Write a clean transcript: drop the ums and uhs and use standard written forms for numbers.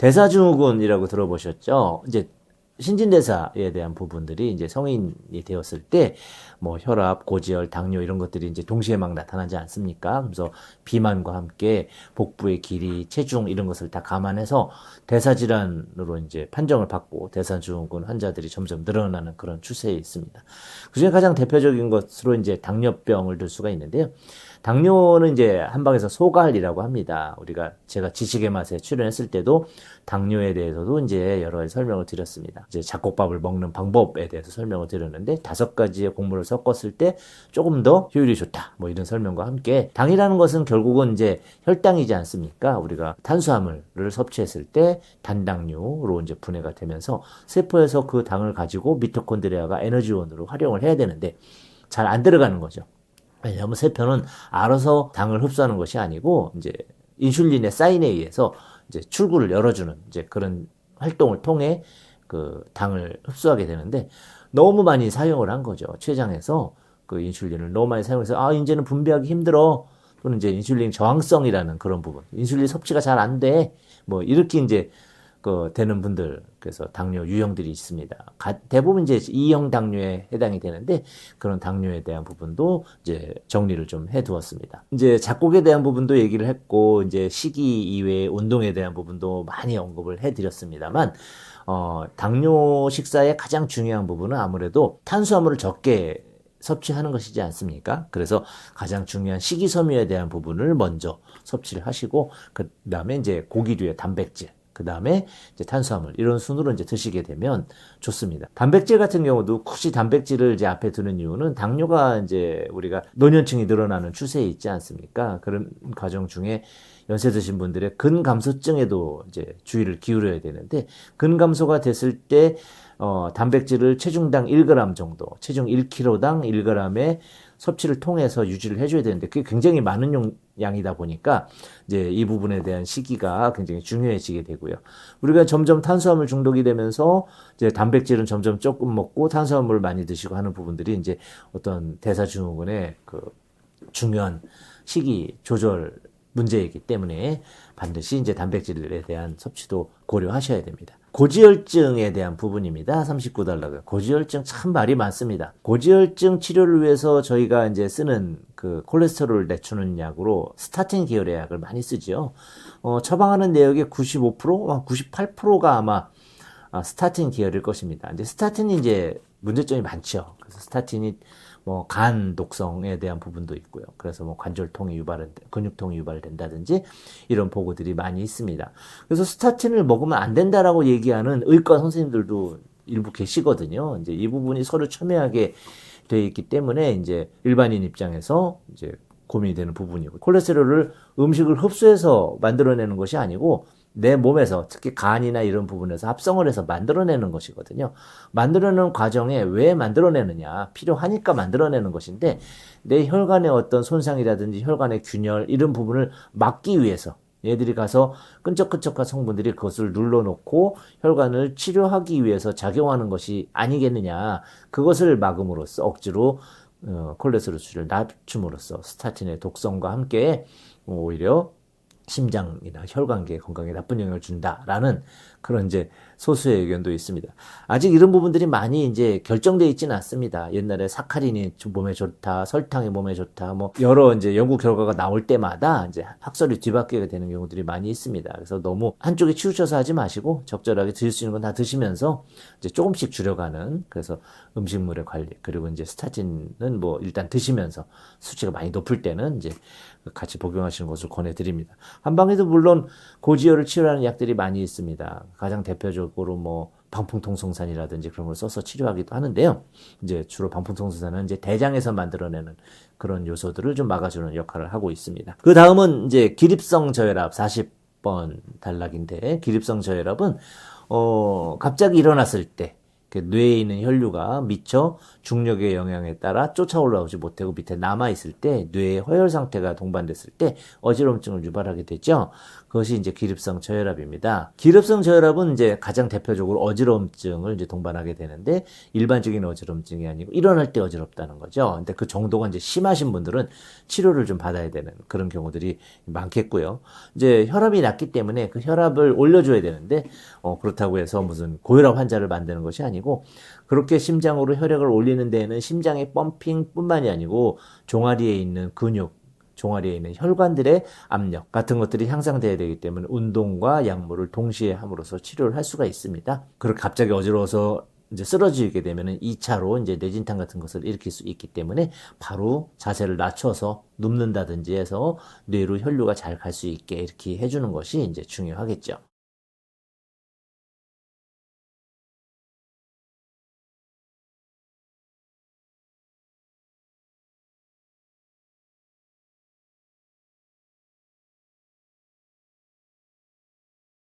대사증후군이라고 들어보셨죠? 이제 신진대사에 대한 부분들이 이제 성인이 되었을 때 뭐 혈압, 고지혈, 당뇨 이런 것들이 이제 동시에 막 나타나지 않습니까? 그래서 비만과 함께 복부의 길이, 체중 이런 것을 다 감안해서 대사질환으로 이제 판정을 받고 대사증후군 환자들이 점점 늘어나는 그런 추세에 있습니다. 그중에 가장 대표적인 것으로 이제 당뇨병을 들 수가 있는데요. 당뇨는 이제 한방에서 소갈이라고 합니다. 제가 지식의 맛에 출연했을 때도 당뇨에 대해서도 이제 여러 가지 설명을 드렸습니다. 이제 잡곡밥을 먹는 방법에 대해서 설명을 드렸는데 5가지의 곡물을 섞었을 때 조금 더 효율이 좋다. 뭐 이런 설명과 함께 당이라는 것은 결국은 이제 혈당이지 않습니까? 우리가 탄수화물을 섭취했을 때 단당류로 이제 분해가 되면서 세포에서 그 당을 가지고 미토콘드리아가 에너지원으로 활용을 해야 되는데 잘 안 들어가는 거죠. 왜냐하면 세포는 알아서 당을 흡수하는 것이 아니고 이제 인슐린의 사인에 의해서 이제 출구를 열어주는 이제 그런 활동을 통해 그 당을 흡수하게 되는데 너무 많이 사용을 한 거죠. 췌장에서 그 인슐린을 너무 많이 사용해서 이제는 분비하기 힘들어. 또는 이제 인슐린 저항성이라는 그런 부분. 인슐린 섭취가 잘 안 돼. 뭐 이렇게 이제 되는 분들, 그래서 당뇨 유형들이 있습니다. 대부분 이제 2형 당뇨에 해당이 되는데 그런 당뇨에 대한 부분도 이제 정리를 좀 해두었습니다. 이제 작곡에 대한 부분도 얘기를 했고 이제 식이 이외에 운동에 대한 부분도 많이 언급을 해드렸습니다만 당뇨 식사의 가장 중요한 부분은 아무래도 탄수화물을 적게 섭취하는 것이지 않습니까? 그래서 가장 중요한 식이섬유에 대한 부분을 먼저 섭취를 하시고 그 다음에 이제 고기류의 단백질, 그 다음에 이제 탄수화물 이런 순으로 이제 드시게 되면 좋습니다. 단백질 같은 경우도 굳이 단백질을 이제 앞에 두는 이유는 당뇨가 이제 우리가 노년층이 늘어나는 추세에 있지 않습니까? 그런 과정 중에 연세 드신 분들의 근감소증에도 이제 주의를 기울여야 되는데 근감소가 됐을 때 단백질을 체중당 1g 정도, 체중 1kg당 1g의 섭취를 통해서 유지를 해줘야 되는데 그게 굉장히 많은 양이다 보니까 이제 이 부분에 대한 시기가 굉장히 중요해지게 되고요. 우리가 점점 탄수화물 중독이 되면서 이제 단백질은 점점 조금 먹고 탄수화물을 많이 드시고 하는 부분들이 이제 어떤 대사증후군의 그 중요한 시기 조절 문제이기 때문에 반드시 이제 단백질에 대한 섭취도 고려하셔야 됩니다. 고지혈증에 대한 부분입니다. 39달러가. 고지혈증 참 말이 많습니다. 고지혈증 치료를 위해서 저희가 이제 쓰는 그 콜레스테롤을 낮추는 약으로 스타틴 계열의 약을 많이 쓰죠. 처방하는 내역의 95%, 98%가 아마 스타틴 계열일 것입니다. 이제 스타틴이 이제 문제점이 많죠. 그래서 스타틴이 뭐 간 독성에 대한 부분도 있고요. 그래서 뭐 관절통이 근육통이 유발된다든지 이런 보고들이 많이 있습니다. 그래서 스타틴을 먹으면 안 된다라고 얘기하는 의과 선생님들도 일부 계시거든요. 이제 이 부분이 서로 첨예하게 되어 있기 때문에 이제 일반인 입장에서 이제 고민이 되는 부분이고 콜레스테롤을 음식을 흡수해서 만들어내는 것이 아니고 내 몸에서 특히 간이나 이런 부분에서 합성을 해서 만들어내는 것이거든요. 만들어내는 과정에 왜 만들어내느냐, 필요하니까 만들어내는 것인데 내 혈관의 어떤 손상이라든지 혈관의 균열 이런 부분을 막기 위해서 얘들이 가서 끈적끈적한 성분들이 그것을 눌러놓고 혈관을 치료하기 위해서 작용하는 것이 아니겠느냐. 그것을 막음으로써 억지로 콜레스테롤 수치를 낮춤으로써 스타틴의 독성과 함께 오히려 심장이나 혈관계 건강에 나쁜 영향을 준다라는 그런 이제 소수의 의견도 있습니다. 아직 이런 부분들이 많이 이제 결정되어 있지는 않습니다. 옛날에 사카린이 몸에 좋다, 설탕이 몸에 좋다, 뭐 여러 이제 연구 결과가 나올 때마다 이제 학설이 뒤바뀌게 되는 경우들이 많이 있습니다. 그래서 너무 한쪽에 치우쳐서 하지 마시고 적절하게 드실 수 있는 건 다 드시면서 이제 조금씩 줄여가는 그래서 음식물의 관리 그리고 이제 스타틴은 뭐 일단 드시면서 수치가 많이 높을 때는 이제 같이 복용하시는 것을 권해드립니다. 한방에도 물론 고지혈을 치료하는 약들이 많이 있습니다. 가장 대표적으로 뭐 방풍통성산이라든지 그런 걸 써서 치료하기도 하는데요. 이제 주로 방풍통성산은 이제 대장에서 만들어내는 그런 요소들을 좀 막아주는 역할을 하고 있습니다. 그 다음은 이제 기립성 저혈압 40번 단락인데 기립성 저혈압은 갑자기 일어났을 때 뇌에 있는 혈류가 미처 중력의 영향에 따라 쫓아 올라오지 못하고 밑에 남아 있을 때 뇌의 허혈 상태가 동반됐을 때 어지럼증을 유발하게 되죠. 그것이 이제 기립성 저혈압입니다. 기립성 저혈압은 이제 가장 대표적으로 어지럼증을 이제 동반하게 되는데 일반적인 어지럼증이 아니고 일어날 때 어지럽다는 거죠. 근데 그 정도가 이제 심하신 분들은 치료를 좀 받아야 되는 그런 경우들이 많겠고요. 이제 혈압이 낮기 때문에 그 혈압을 올려줘야 되는데 그렇다고 해서 무슨 고혈압 환자를 만드는 것이 아니고 그렇게 심장으로 혈액을 올리는 데에는 심장의 펌핑뿐만이 아니고 종아리에 있는 근육 종아리에 있는 혈관들의 압력 같은 것들이 향상돼야 되기 때문에 운동과 약물을 동시에 함으로써 치료를 할 수가 있습니다. 그렇게 갑자기 어지러워서 이제 쓰러지게 되면은 2차로 이제 뇌진탕 같은 것을 일으킬 수 있기 때문에 바로 자세를 낮춰서 눕는다든지 해서 뇌로 혈류가 잘 갈 수 있게 이렇게 해주는 것이 이제 중요하겠죠.